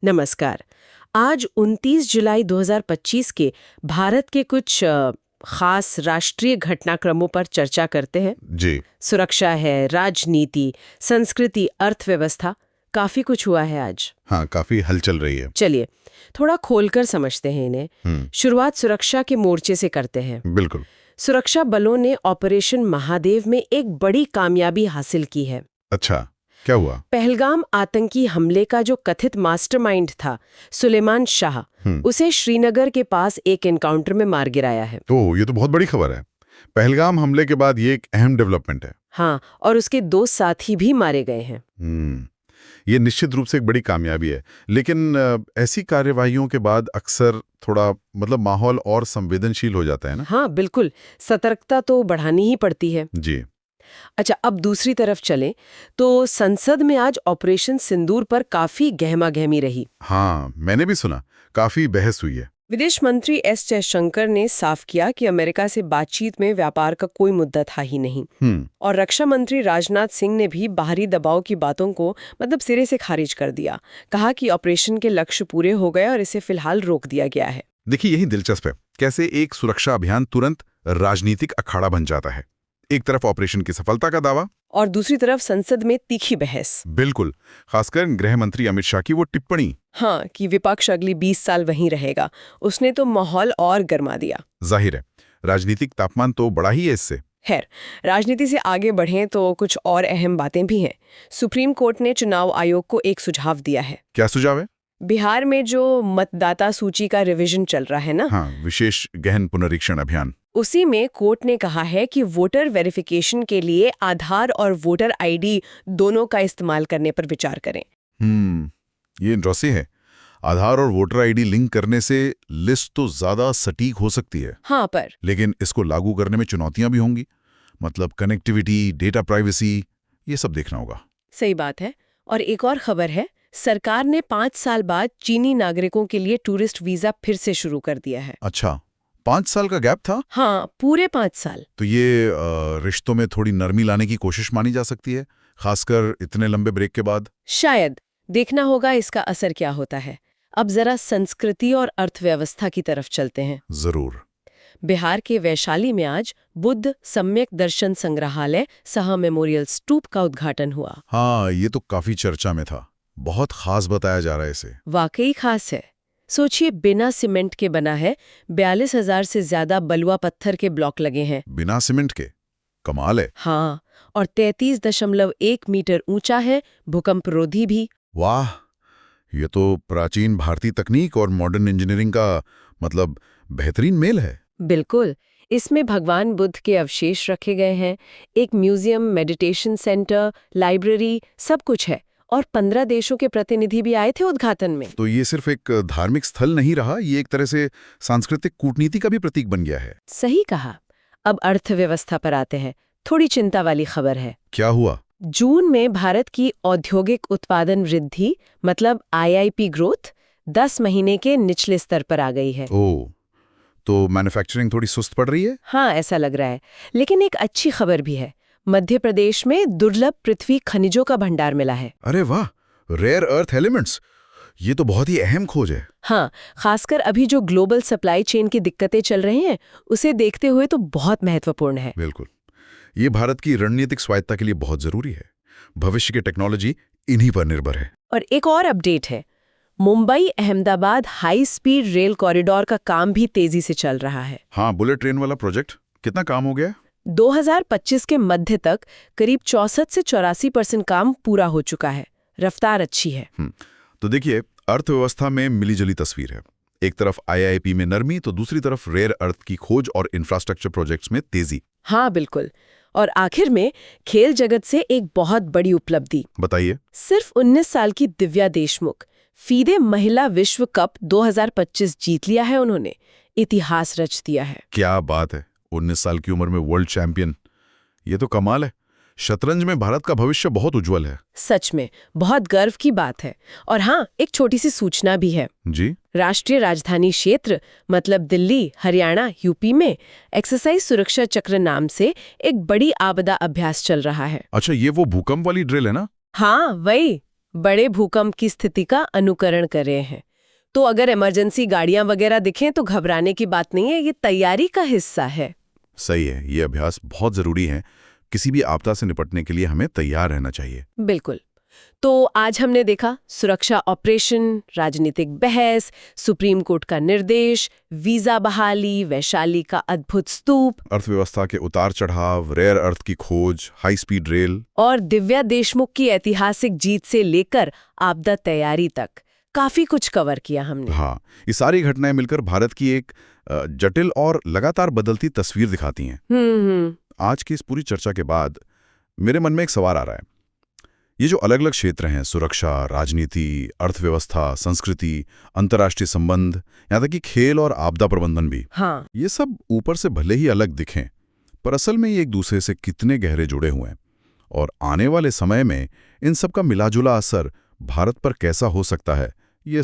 नमस्कार। आज 29 जुलाई 2025 के भारत के कुछ खास राष्ट्रीय घटनाक्रमों पर चर्चा करते हैं। जी। सुरक्षा है, राजनीति, संस्कृति, अर्थव्यवस्था, काफी कुछ हुआ है आज। हाँ, काफी हलचल रही है। चलिए थोड़ा खोलकर समझते हैं इन्हें। शुरुआत सुरक्षा के मोर्चे से करते हैं। बिल्कुल। सुरक्षा बलों ने ऑपरेशन महादेव में एक बड़ी कामयाबी हासिल की है। अच्छा, क्या हुआ? पहलगाम आतंकी हमले का जो कथित मास्टरमाइंड था, सुलेमान शाह, उसे श्रीनगर के पास एक एनकाउंटर में मार गिराया है। तो ये तो बहुत बड़ी खबर है। पहलगाम हमले के बाद ये एक अहम डेवलपमेंट है। हाँ, और उसके 2 साथी भी मारे गए हैं। ये निश्चित रूप से एक बड़ी कामयाबी है। लेकिन ऐसी कार्यवाहियों के बाद अक्सर थोड़ा माहौल और संवेदनशील हो जाता है ना? हाँ बिल्कुल, सतर्कता तो बढ़ानी ही पड़ती है। जी। अच्छा, अब दूसरी तरफ चलें तो संसद में आज ऑपरेशन सिंदूर पर काफी गहमागहमी रही। हाँ, मैंने भी सुना, काफी बहस हुई है। विदेश मंत्री एस जयशंकर ने साफ किया कि अमेरिका से बातचीत में व्यापार का कोई मुद्दा था ही नहीं। और रक्षा मंत्री राजनाथ सिंह ने भी बाहरी दबाव की बातों को सिरे से खारिज कर दिया। कहा कि ऑपरेशन के लक्ष्य पूरे हो गए और इसे फिलहाल रोक दिया गया है। देखिए, यही दिलचस्प है, कैसे एक सुरक्षा अभियान तुरंत राजनीतिक अखाड़ा बन जाता है। एक तरफ ऑपरेशन की सफलता का दावा और दूसरी तरफ संसद में तीखी बहस। बिल्कुल, खासकर गृह मंत्री अमित शाह की वो टिप्पणी। हाँ, कि विपक्ष अगली 20 साल वहीं रहेगा। उसने तो माहौल और गर्मा दिया। जाहिर है, राजनीतिक तापमान तो बढ़ा ही है इससे। खैर, राजनीति से आगे बढ़ें तो कुछ और अहम बातें भी हैं। सुप्रीम कोर्ट ने चुनाव आयोग को एक सुझाव दिया है। क्या सुझाव है? बिहार में जो मतदाता सूची का रिवीजन चल रहा है ना, हाँ, विशेष गहन पुनरीक्षण अभियान, उसी में कोर्ट ने कहा है कि वोटर वेरिफिकेशन के लिए आधार और वोटर आईडी दोनों का इस्तेमाल करने पर विचार करें। ये इंटरेस्टिंग है। आधार और वोटर आईडी लिंक करने से लिस्ट तो ज्यादा सटीक हो सकती है। हाँ, पर लेकिन इसको लागू करने में चुनौतियां भी होंगी। कनेक्टिविटी, डेटा प्राइवेसी, ये सब देखना होगा। सही बात है। और एक और खबर है, सरकार ने 5 साल बाद चीनी नागरिकों के लिए टूरिस्ट वीजा फिर से शुरू कर दिया है। अच्छा, 5 साल का गैप था? हाँ, पूरे 5 साल। तो ये रिश्तों में थोड़ी नरमी लाने की कोशिश मानी जा सकती है, खासकर इतने लंबे ब्रेक के बाद। शायद। देखना होगा इसका असर क्या होता है। अब जरा संस्कृति और अर्थव्यवस्था की तरफ चलते हैं। जरूर। बिहार के वैशाली में आज बुद्ध सम्यक दर्शन संग्रहालय सह मेमोरियल स्तूप का उद्घाटन हुआ। हाँ, ये तो काफी चर्चा में था। बहुत खास बताया जा रहा है इसे। वाकई खास है। सोचिए, बिना सीमेंट के बना है, 42,000 से ज्यादा बलुआ पत्थर के ब्लॉक लगे हैं। बिना सीमेंट के? कमाल है। हाँ, और 33.1 मीटर ऊंचा है, भूकंपरोधी भी। वाह, ये तो प्राचीन भारतीय तकनीक और मॉडर्न इंजीनियरिंग का बेहतरीन मेल है। बिल्कुल। इसमें भगवान बुद्ध के अवशेष रखे गए हैं, एक म्यूजियम, मेडिटेशन सेंटर, लाइब्रेरी, सब कुछ है। और 15 देशों के प्रतिनिधि भी आए थे उद्घाटन में। तो ये सिर्फ एक धार्मिक स्थल नहीं रहा, ये एक तरह से सांस्कृतिक कूटनीति का भी प्रतीक बन गया है। सही कहा। अब अर्थव्यवस्था पर आते हैं। थोड़ी चिंता वाली खबर है। क्या हुआ? जून में भारत की औद्योगिक उत्पादन वृद्धि IIP ग्रोथ 10 महीने के निचले स्तर पर आ गई है। ओह, तो मैन्युफैक्चरिंग थोड़ी सुस्त पड़ रही है? हाँ, ऐसा लग रहा है। लेकिन एक अच्छी खबर भी है। मध्य प्रदेश में दुर्लभ पृथ्वी खनिजों का भंडार मिला है। अरे वाह, रेयर अर्थ एलिमेंट्स, ये तो बहुत ही अहम खोज है। हाँ, खासकर अभी जो ग्लोबल सप्लाई चेन की दिक्कतें चल रही हैं, उसे देखते हुए तो बहुत महत्वपूर्ण है। बिल्कुल, ये भारत की रणनीतिक स्वायत्ता के लिए बहुत जरूरी है। भविष्य की टेक्नोलॉजी इन्हीं पर निर्भर है। और एक और अपडेट है, Mumbai Ahmedabad high speed rail corridor का काम भी तेजी से चल रहा है। हाँ, बुलेट ट्रेन वाला प्रोजेक्ट, कितना काम हो गया? 2025 के मध्य तक करीब 64 से 84% काम पूरा हो चुका है। रफ्तार अच्छी है। तो देखिए, अर्थव्यवस्था में मिलीजुली तस्वीर है। एक तरफ IIP में नरमी, तो दूसरी तरफ रेयर अर्थ की खोज और इंफ्रास्ट्रक्चर प्रोजेक्ट्स में तेजी। हाँ बिल्कुल। और आखिर में खेल जगत से एक बहुत बड़ी उपलब्धि। बताइए। सिर्फ 19 साल की दिव्या देशमुख फीडे महिला विश्व कप 2025 जीत लिया है उन्होंने। इतिहास रच दिया है। क्या बात है, 19 साल की उम्र में वर्ल्ड चैंपियन, ये तो कमाल है। शतरंज में भारत का भविष्य बहुत उज्जवल है। सच में बहुत गर्व की बात है। और हाँ, एक छोटी सी सूचना भी है जी। राष्ट्रीय राजधानी क्षेत्र दिल्ली, हरियाणा, यूपी में एक्सरसाइज सुरक्षा चक्र नाम से एक बड़ी आपदा अभ्यास चल रहा है। अच्छा, ये वो भूकंप वाली ड्रिल है ना? हाँ, वही। बड़े भूकंप की स्थिति का अनुकरण कर रहे हैं। तो अगर इमरजेंसी गाड़ियां वगैरह दिखें तो घबराने की बात नहीं है, ये तैयारी का हिस्सा है। सही है, ये अभ्यास बहुत जरूरी है। किसी भी आपदा से निपटने के लिए हमें तैयार रहना चाहिए। बिल्कुल। तो आज हमने देखा सुरक्षा ऑपरेशन, राजनीतिक बहस, सुप्रीम कोर्ट का निर्देश, वीजा बहाली, वैशाली का अद्भुत स्तूप, अर्थव्यवस्था के उतार चढ़ाव, रेयर अर्थ की खोज, हाई स्पीड रेल और दिव्या देशमुख की ऐतिहासिक जीत से लेकर आपदा तैयारी तक काफी कुछ कवर किया हमने। हाँ, ये सारी घटनाएं मिलकर भारत की एक जटिल और लगातार बदलती तस्वीर दिखाती हैं। आज की इस पूरी चर्चा के बाद मेरे मन में एक सवाल आ रहा है। ये जो अलग अलग क्षेत्र हैं, सुरक्षा, राजनीति, अर्थव्यवस्था, संस्कृति, अंतर्राष्ट्रीय संबंध, यहाँ तक कि खेल और आपदा प्रबंधन भी, हाँ, ये सब ऊपर से भले ही अलग दिखें, पर असल में ये एक दूसरे से कितने गहरे जुड़े हुए हैं। और आने वाले समय में इन सब का मिलाजुला असर भारत पर कैसा हो सकता है, ये